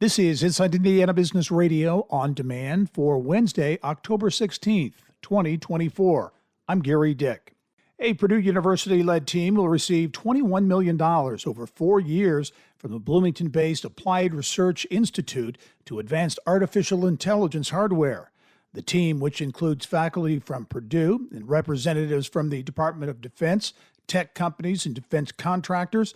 This is Inside Indiana Business Radio on demand for Wednesday, October 16th, 2024. I'm Gary Dick. A Purdue University-led team will receive $21 million over 4 years from the Bloomington-based Applied Research Institute to advance artificial intelligence hardware. The team, which includes faculty from Purdue and representatives from the Department of Defense, tech companies, and defense contractors,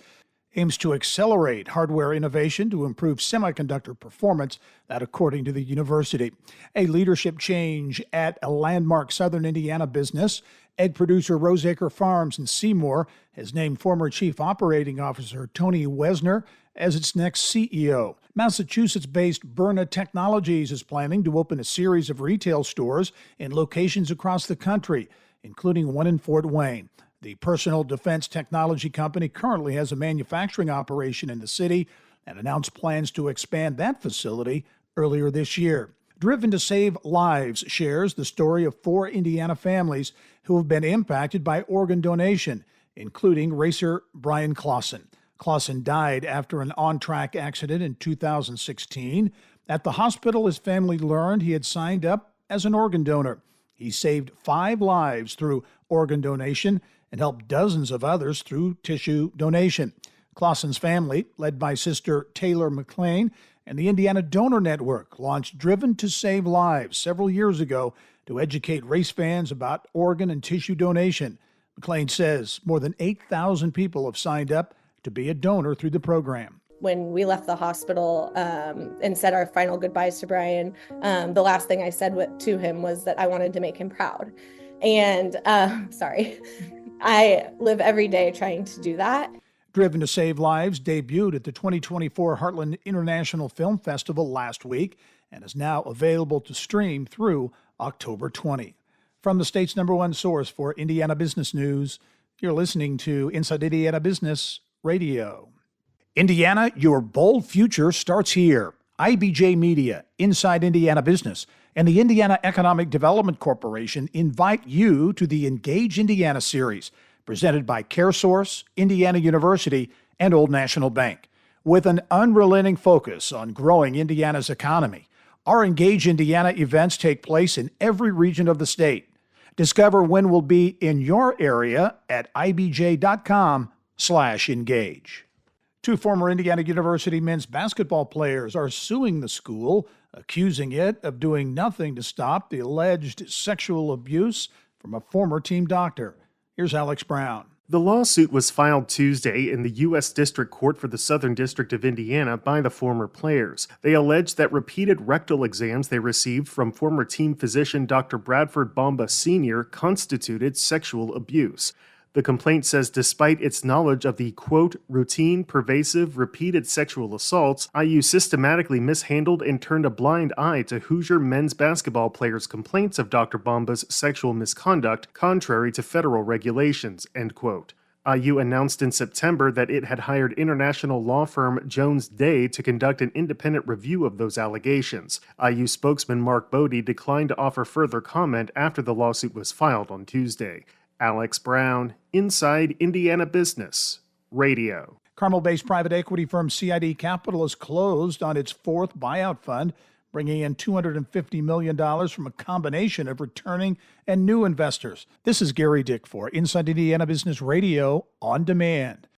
aims to accelerate hardware innovation to improve semiconductor performance, that according to the university. A leadership change at a landmark Southern Indiana business, egg producer Roseacre Farms in Seymour, has named former Chief Operating Officer Tony Wesner as its next CEO. Massachusetts-based Byrna Technologies is planning to open a series of retail stores in locations across the country, including one in Fort Wayne. The personal defense technology company currently has a manufacturing operation in the city and announced plans to expand that facility earlier this year. Driven to Save Lives shares the story of 4 Indiana families who have been impacted by organ donation, including racer Brian Clausen. Clausen died after an on-track accident in 2016. At the hospital, his family learned he had signed up as an organ donor. He saved 5 lives through organ donation and helped dozens of others through tissue donation. Clausen's family, led by sister Taylor McLean and the Indiana Donor Network, launched Driven to Save Lives several years ago to educate race fans about organ and tissue donation. McLean says more than 8,000 people have signed up to be a donor through the program. When we left the hospital and said our final goodbyes to Brian, the last thing I said to him was that I wanted to make him proud. And I live every day trying to do that. Driven to Save Lives debuted at the 2024 Heartland International Film Festival last week and is now available to stream through October 20. From the state's #1 source for Indiana business news, you're listening to Inside Indiana Business Radio. Indiana, your bold future starts here. IBJ Media, Inside Indiana Business, and the Indiana Economic Development Corporation invite you to the Engage Indiana series, presented by CareSource, Indiana University, and Old National Bank. With an unrelenting focus on growing Indiana's economy, our Engage Indiana events take place in every region of the state. Discover when we'll be in your area at ibj.com/engage. 2 former Indiana University men's basketball players are suing the school, accusing it of doing nothing to stop the alleged sexual abuse from a former team doctor. Here's Alex Brown. The lawsuit was filed Tuesday in the U.S. District Court for the Southern District of Indiana by the former players. They allege that repeated rectal exams they received from former team physician Dr. Bradford Bomba Sr. constituted sexual abuse. The complaint says despite its knowledge of the, quote, routine, pervasive, repeated sexual assaults, IU systematically mishandled and turned a blind eye to Hoosier men's basketball players' complaints of Dr. Bomba's sexual misconduct, contrary to federal regulations, end quote. IU announced in September that it had hired international law firm Jones Day to conduct an independent review of those allegations. IU spokesman Mark Bodie declined to offer further comment after the lawsuit was filed on Tuesday. Alex Brown, Inside Indiana Business Radio. Carmel-based private equity firm CID Capital has closed on its 4th buyout fund, bringing in $250 million from a combination of returning and new investors. This is Gary Dick for Inside Indiana Business Radio on demand.